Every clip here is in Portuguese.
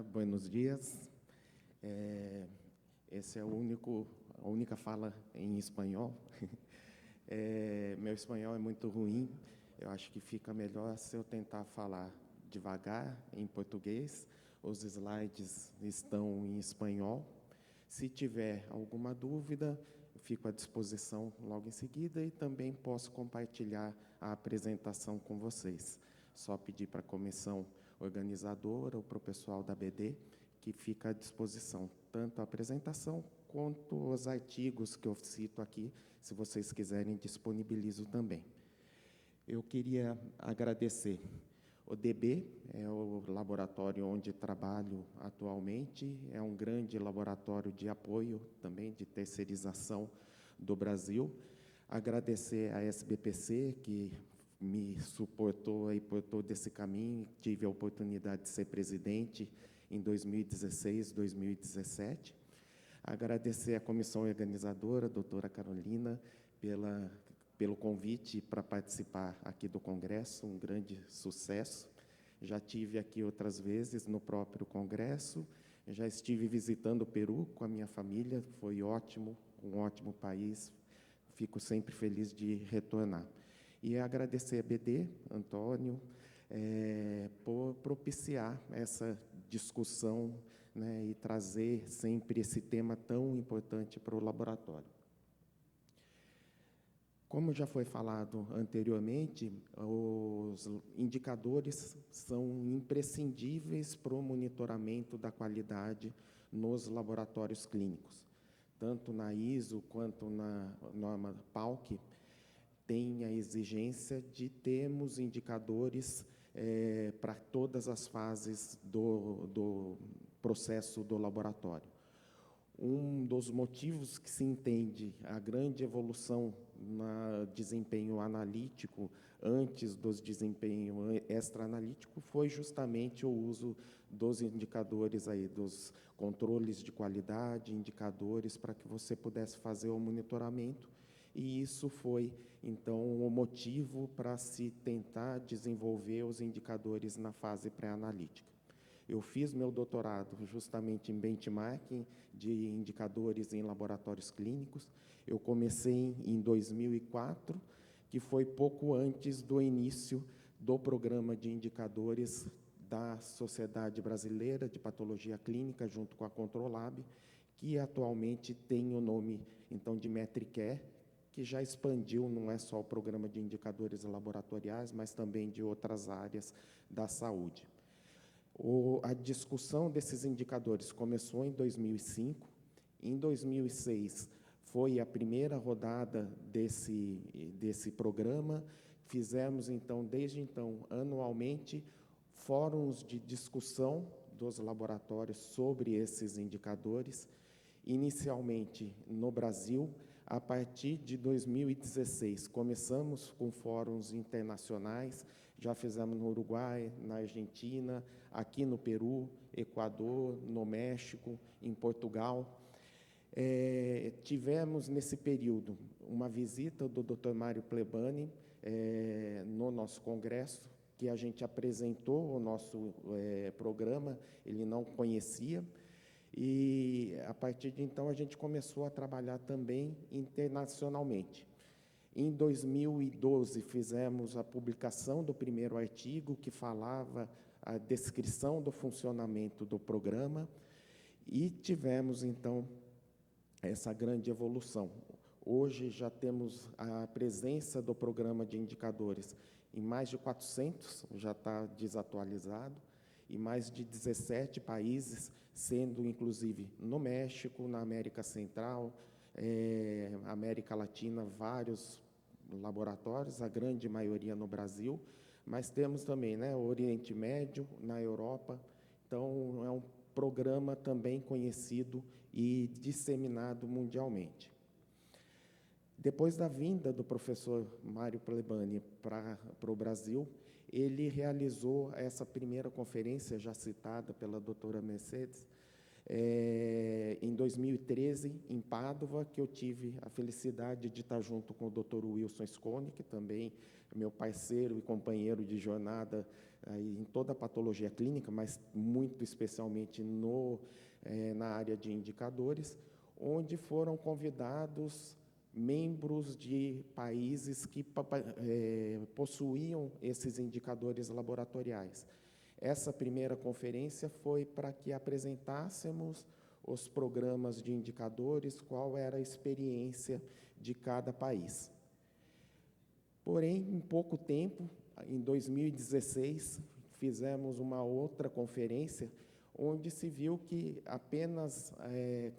buenos dias. Esse é a única fala em espanhol. Meu espanhol é muito ruim. Eu acho que fica melhor se eu tentar falar devagar em português. Os slides estão em espanhol. Se tiver alguma dúvida, fico à disposição logo em seguida e também posso compartilhar a apresentação com vocês. Só pedir para a comissão organizadora ou para o pessoal da BD, que fica à disposição tanto a apresentação quanto os artigos que eu cito aqui, se vocês quiserem, disponibilizo também. Eu queria agradecer. O DB é o laboratório onde trabalho atualmente, é um grande laboratório de apoio também, de terceirização do Brasil. Agradecer à SBPC, que me suportou aí por todo esse caminho, tive a oportunidade de ser presidente em 2016, 2017. Agradecer à comissão organizadora, a doutora Carolina, pelo convite para participar aqui do Congresso, um grande sucesso. Já tive aqui outras vezes no próprio Congresso, já estive visitando o Peru com a minha família, foi ótimo, um ótimo país, fico sempre feliz de retornar. E agradecer a BD, Antônio, por propiciar essa discussão, né, e trazer sempre esse tema tão importante para o laboratório. Como já foi falado anteriormente, os indicadores são imprescindíveis para o monitoramento da qualidade nos laboratórios clínicos. Tanto na ISO quanto na norma PALC, tem a exigência de termos indicadores para todas as fases do processo do laboratório. Um dos motivos que se entende a grande evolução no desempenho analítico antes dos desempenho extra-analítico foi justamente o uso dos indicadores aí, dos controles de qualidade, indicadores para que você pudesse fazer o monitoramento, e isso foi, então, o motivo para se tentar desenvolver os indicadores na fase pré-analítica. Eu fiz meu doutorado justamente em benchmarking de indicadores em laboratórios clínicos. Eu comecei em 2004, que foi pouco antes do início do programa de indicadores da Sociedade Brasileira de Patologia Clínica, junto com a Controlab, que atualmente tem o nome, então, de MetriCare, que já expandiu, não é só o programa de indicadores laboratoriais, mas também de outras áreas da saúde. A discussão desses indicadores começou em 2005. Em 2006, foi a primeira rodada desse programa. Fizemos, então, desde então, anualmente, fóruns de discussão dos laboratórios sobre esses indicadores, inicialmente no Brasil. A partir de 2016, começamos com fóruns internacionais, já fizemos no Uruguai, na Argentina, aqui no Peru, Equador, no México, em Portugal. Tivemos, nesse período, uma visita do Dr. Mário Plebani no nosso congresso, que a gente apresentou o nosso programa, ele não conhecia, e, a partir de então, a gente começou a trabalhar também internacionalmente. Em 2012, fizemos a publicação do primeiro artigo, que falava a descrição do funcionamento do programa, e tivemos, então, essa grande evolução. Hoje, já temos a presença do programa de indicadores em mais de 400, já está desatualizado, e mais de 17 países, sendo, inclusive, no México, na América Central, América Latina, vários laboratórios, a grande maioria no Brasil, mas temos também, né, o Oriente Médio, na Europa. Então, é um programa também conhecido e disseminado mundialmente. Depois da vinda do professor Mário Plebani para o Brasil, ele realizou essa primeira conferência, já citada pela doutora Mercedes, Em 2013, em Pádua, que eu tive a felicidade de estar junto com o Dr. Wilson Scone, que também é meu parceiro e companheiro de jornada aí em toda a patologia clínica, mas muito especialmente na área de indicadores, onde foram convidados membros de países que possuíam esses indicadores laboratoriais. Essa primeira conferência foi para que apresentássemos os programas de indicadores, qual era a experiência de cada país. Porém, em pouco tempo, em 2016, fizemos uma outra conferência, onde se viu que apenas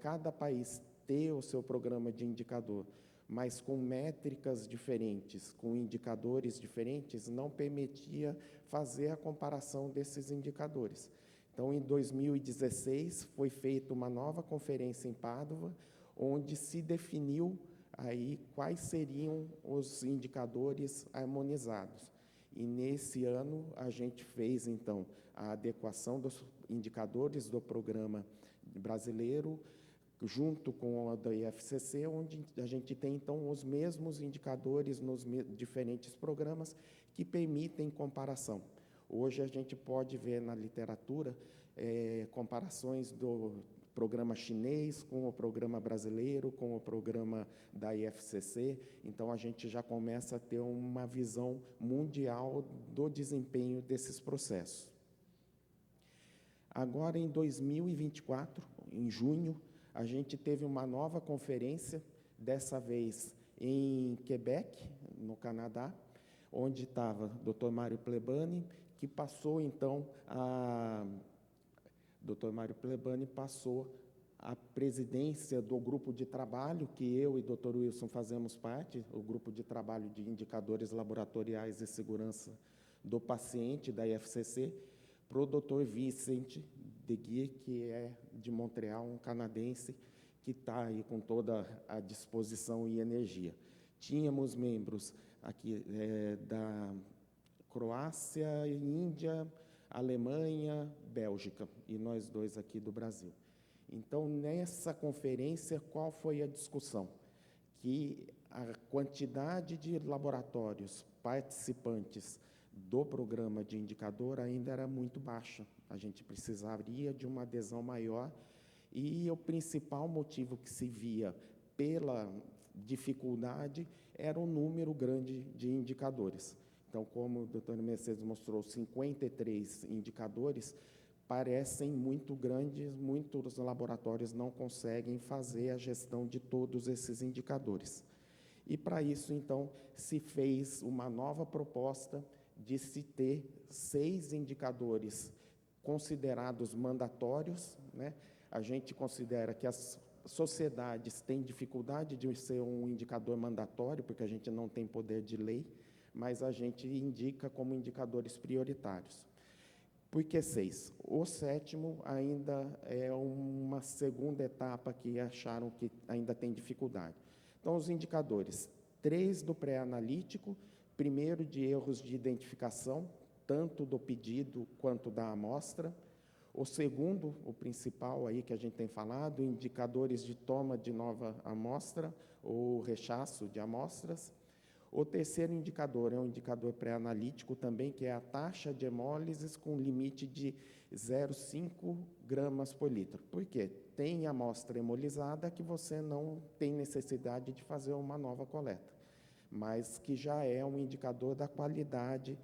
cada país ter o seu programa de indicador, mas com métricas diferentes, com indicadores diferentes, não permitia fazer a comparação desses indicadores. Então, em 2016, foi feita uma nova conferência em Pádua, onde se definiu aí quais seriam os indicadores harmonizados. E, nesse ano, a gente fez, então, a adequação dos indicadores do programa brasileiro, junto com a da IFCC, onde a gente tem, então, os mesmos indicadores nos diferentes programas que permitem comparação. Hoje, a gente pode ver na literatura comparações do programa chinês com o programa brasileiro, com o programa da IFCC, então, a gente já começa a ter uma visão mundial do desempenho desses processos. Agora, em 2024, em junho, a gente teve uma nova conferência, dessa vez em Quebec, no Canadá, onde estava o Dr. Mário Plebani, que passou, então, Dr. Mário Plebani passou a presidência do grupo de trabalho, que eu e Dr. Wilson fazemos parte, o grupo de trabalho de indicadores laboratoriais e segurança do paciente, da IFCC, para o Dr. Vicente Deguy, que é de Montreal, um canadense, que está aí com toda a disposição e energia. Tínhamos membros aqui da Croácia, Índia, Alemanha, Bélgica, e nós dois aqui do Brasil. Então, nessa conferência, qual foi a discussão? Que a quantidade de laboratórios participantes do programa de indicador ainda era muito baixa. A gente precisaria de uma adesão maior, e o principal motivo que se via pela dificuldade era o número grande de indicadores. Então, como o Dr. Mercedes mostrou, 53 indicadores parecem muito grandes, muitos laboratórios não conseguem fazer a gestão de todos esses indicadores. E, para isso, então, se fez uma nova proposta de se ter 6 indicadores considerados mandatórios, né? A gente considera que as sociedades têm dificuldade de ser um indicador mandatório, porque a gente não tem poder de lei, mas a gente indica como indicadores prioritários. Por que 6? O 7º ainda é uma segunda etapa que acharam que ainda tem dificuldade. Então, os indicadores, 3 do pré-analítico, primeiro de erros de identificação, tanto do pedido quanto da amostra. O segundo, o principal aí que a gente tem falado, indicadores de toma de nova amostra ou rechaço de amostras. O terceiro indicador é um indicador pré-analítico também, que é a taxa de hemólises com limite de 0,5 gramas por litro. Por quê? Tem amostra hemolizada que você não tem necessidade de fazer uma nova coleta, mas que já é um indicador da qualidade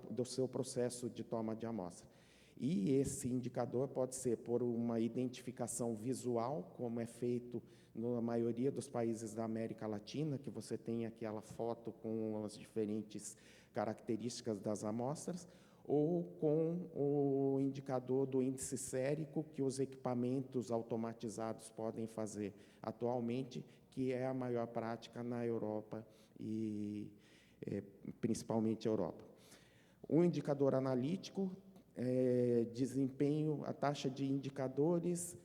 do seu processo de toma de amostra. E esse indicador pode ser por uma identificação visual, como é feito na maioria dos países da América Latina, que você tem aquela foto com as diferentes características das amostras, ou com o indicador do índice sérico, que os equipamentos automatizados podem fazer atualmente, que é a maior prática na Europa e principalmente Europa. Um indicador analítico, desempenho, a taxa de indicadores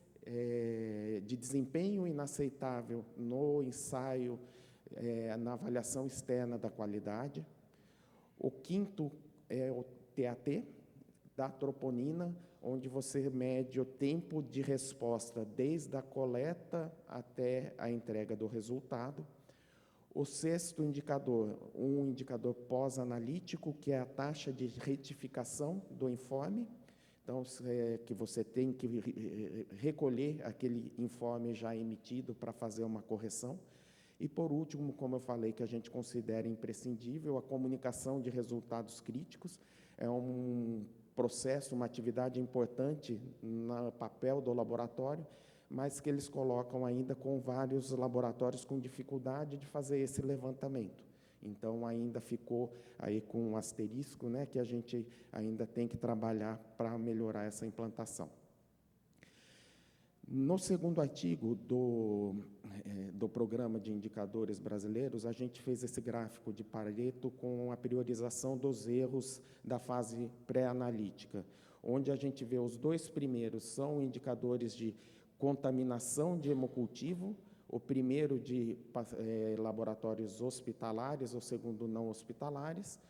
de desempenho inaceitável no ensaio, na avaliação externa da qualidade. O quinto é o TAT, da troponina, onde você mede o tempo de resposta desde a coleta até a entrega do resultado. O sexto indicador, um indicador pós-analítico, que é a taxa de retificação do informe. Então, que você tem que recolher aquele informe já emitido para fazer uma correção. E, por último, como eu falei, que a gente considera imprescindível, a comunicação de resultados críticos. É um processo, uma atividade importante no papel do laboratório, mas que eles colocam ainda com vários laboratórios com dificuldade de fazer esse levantamento. Então, ainda ficou aí com um asterisco, né, que a gente ainda tem que trabalhar para melhorar essa implantação. No segundo artigo do Programa de Indicadores Brasileiros, a gente fez esse gráfico de Pareto com a priorização dos erros da fase pré-analítica, onde a gente vê os dois primeiros são indicadores de contaminação de hemocultivo, o primeiro de laboratórios hospitalares, o segundo não hospitalares,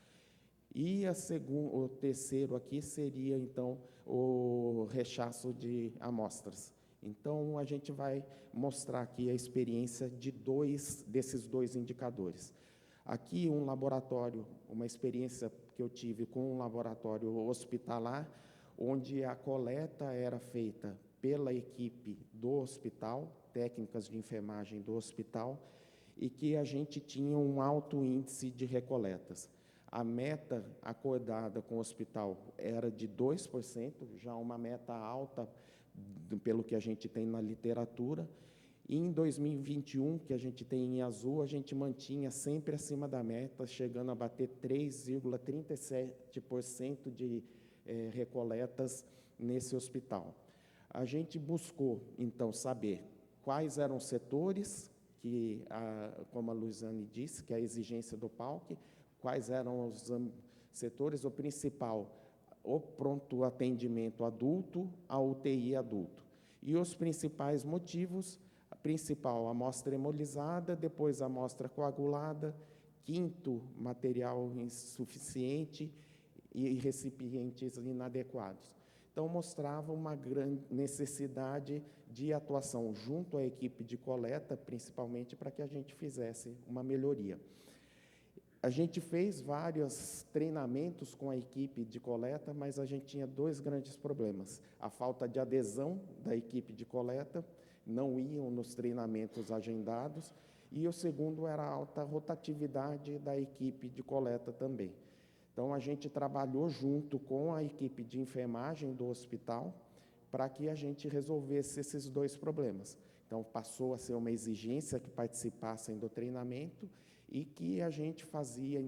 e o terceiro aqui seria, então, o rechaço de amostras. Então, a gente vai mostrar aqui a experiência de desses dois indicadores. Aqui, um laboratório, uma experiência que eu tive com um laboratório hospitalar, onde a coleta era feita pela equipe do hospital, técnicas de enfermagem do hospital, e que a gente tinha um alto índice de recoletas. A meta acordada com o hospital era de 2%, já uma meta alta pelo que a gente tem na literatura, e em 2021, que a gente tem em azul, a gente mantinha sempre acima da meta, chegando a bater 3,37% de recoletas nesse hospital. A gente buscou, então, saber quais eram os setores, como a Luiziane disse, que é a exigência do PALC, quais eram os setores, o principal, o pronto atendimento adulto, a UTI adulto. E os principais motivos, a principal, amostra hemolizada, depois amostra coagulada, quinto, material insuficiente e recipientes inadequados. Então, mostrava uma grande necessidade de atuação junto à equipe de coleta, principalmente para que a gente fizesse uma melhoria. A gente fez vários treinamentos com a equipe de coleta, mas a gente tinha dois grandes problemas. A falta de adesão da equipe de coleta, não iam nos treinamentos agendados, e o segundo era a alta rotatividade da equipe de coleta também. Então, a gente trabalhou junto com a equipe de enfermagem do hospital para que a gente resolvesse esses dois problemas. Então, passou a ser uma exigência que participassem do treinamento e que a gente fazia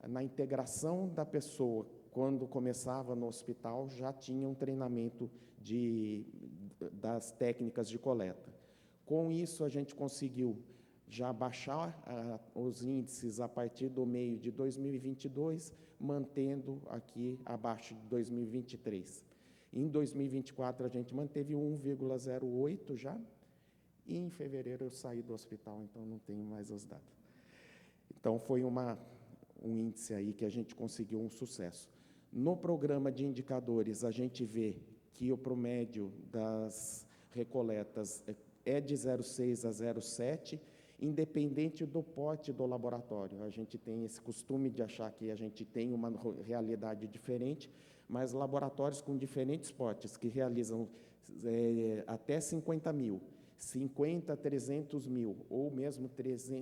na integração da pessoa. Quando começava no hospital, já tinha um treinamento das técnicas de coleta. Com isso, a gente conseguiu já baixar os índices a partir do meio de 2022, mantendo aqui abaixo de 2023. Em 2024, a gente manteve 1,08 já, e em fevereiro eu saí do hospital, então não tenho mais os dados. Então, foi um índice aí que a gente conseguiu um sucesso. No programa de indicadores, a gente vê que o promédio das recoletas é de 0,6 a 0,7, independente do porte do laboratório. A gente tem esse costume de achar que a gente tem uma realidade diferente, mas laboratórios com diferentes portes, que realizam até 50 mil, 50 a 300 mil, ou mesmo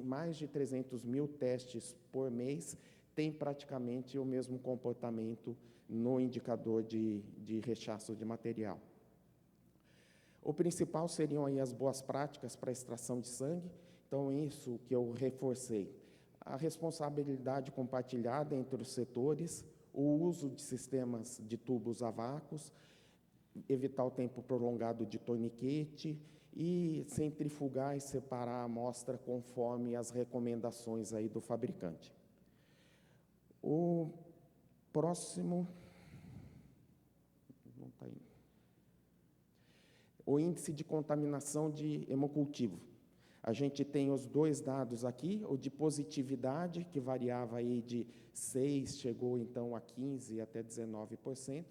mais de 300 mil testes por mês, tem praticamente o mesmo comportamento no indicador de rechaço de material. O principal seriam aí as boas práticas para extração de sangue. Então, isso que eu reforcei. A responsabilidade compartilhada entre os setores, o uso de sistemas de tubos a vácuos, evitar o tempo prolongado de torniquete e centrifugar e separar a amostra conforme as recomendações aí do fabricante. O próximo... Não está indo. O índice de contaminação de hemocultivo. A gente tem os dois dados aqui, o de positividade, que variava aí de 6 chegou, então, a 15% até 19%,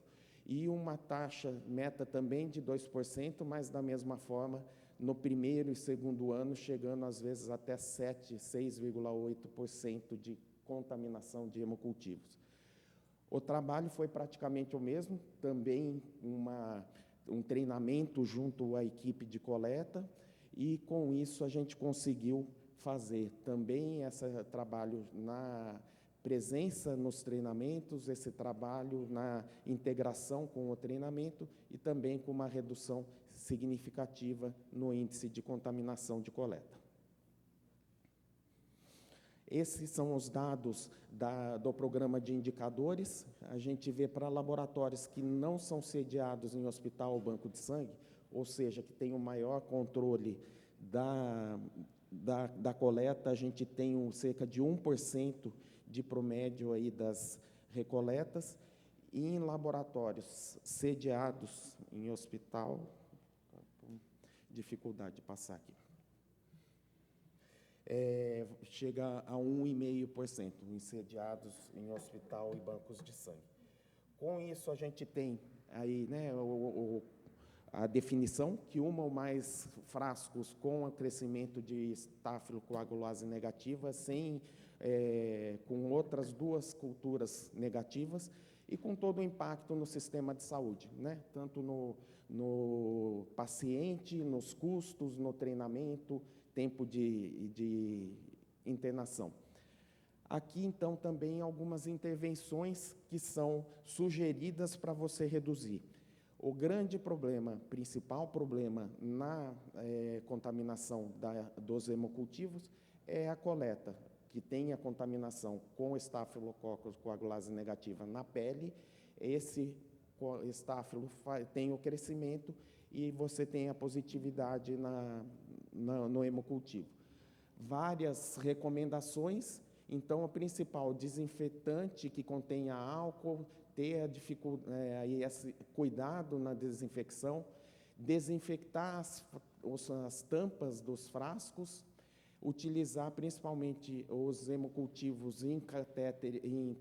e uma taxa meta também de 2%, mas, da mesma forma, no primeiro e segundo ano, chegando, às vezes, até 7%, 6,8% de contaminação de hemocultivos. O trabalho foi praticamente o mesmo, também um treinamento junto à equipe de coleta, e, com isso, a gente conseguiu fazer também esse trabalho na presença nos treinamentos, esse trabalho na integração com o treinamento e também com uma redução significativa no índice de contaminação de coleta. Esses são os dados do programa de indicadores. A gente vê para laboratórios que não são sediados em hospital ou banco de sangue, ou seja, que tem um maior controle da coleta, a gente tem cerca de 1% de promédio aí das recoletas, e em laboratórios sediados em hospital, dificuldade de passar aqui, chega a 1,5% em sediados em hospital e bancos de sangue. Com isso, a gente tem aí, né, a definição que uma ou mais frascos com crescimento de estafilocoagulose negativa, com outras 2 culturas negativas, e com todo o impacto no sistema de saúde, né? Tanto no paciente, nos custos, no treinamento, tempo de internação. Aqui, então, também algumas intervenções que são sugeridas para você reduzir. O grande problema, principal problema na contaminação dos hemocultivos é a coleta, que tem a contaminação com Staphylococcus coagulase negativa na pele. Esse estáfilo tem o crescimento e você tem a positividade no hemocultivo. Várias recomendações. Então, o principal, desinfetante que contenha álcool, ter esse cuidado na desinfecção, desinfectar as tampas dos frascos, utilizar principalmente os hemocultivos em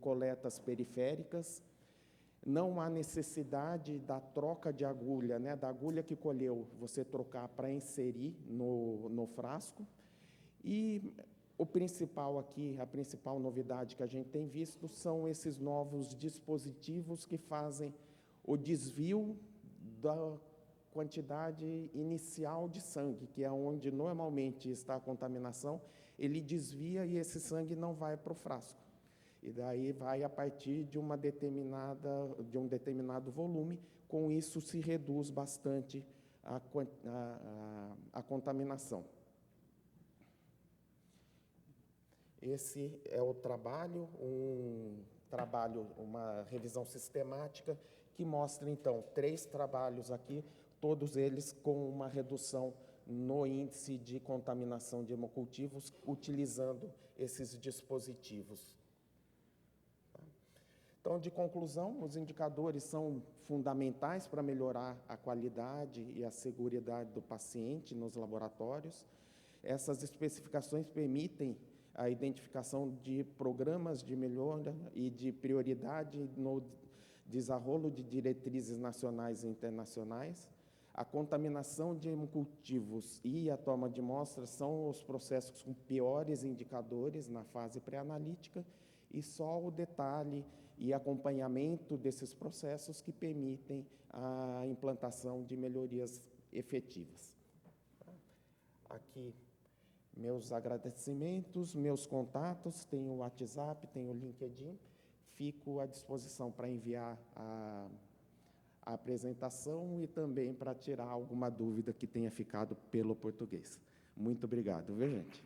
coletas periféricas. Não há necessidade da troca de agulha, né, da agulha que colheu, você trocar para inserir no frasco. E o principal aqui, a principal novidade que a gente tem visto são esses novos dispositivos que fazem o desvio da quantidade inicial de sangue, que é onde normalmente está a contaminação, ele desvia e esse sangue não vai para o frasco. E daí vai a partir de um determinado volume, com isso se reduz bastante a contaminação. Esse é o trabalho, uma revisão sistemática que mostra, então, 3 trabalhos aqui, todos eles com uma redução no índice de contaminação de hemocultivos, utilizando esses dispositivos. Então, de conclusão, os indicadores são fundamentais para melhorar a qualidade e a seguridade do paciente nos laboratórios. Essas especificações permitem a identificação de programas de melhora e de prioridade no desenrolo de diretrizes nacionais e internacionais. A contaminação de hemocultivos e a toma de amostras são os processos com piores indicadores na fase pré-analítica, e só o detalhe e acompanhamento desses processos que permitem a implantação de melhorias efetivas. Aqui, meus agradecimentos, meus contatos, tem o WhatsApp, tem o LinkedIn, fico à disposição para enviar a apresentação e também para tirar alguma dúvida que tenha ficado pelo português. Muito obrigado, viu, gente?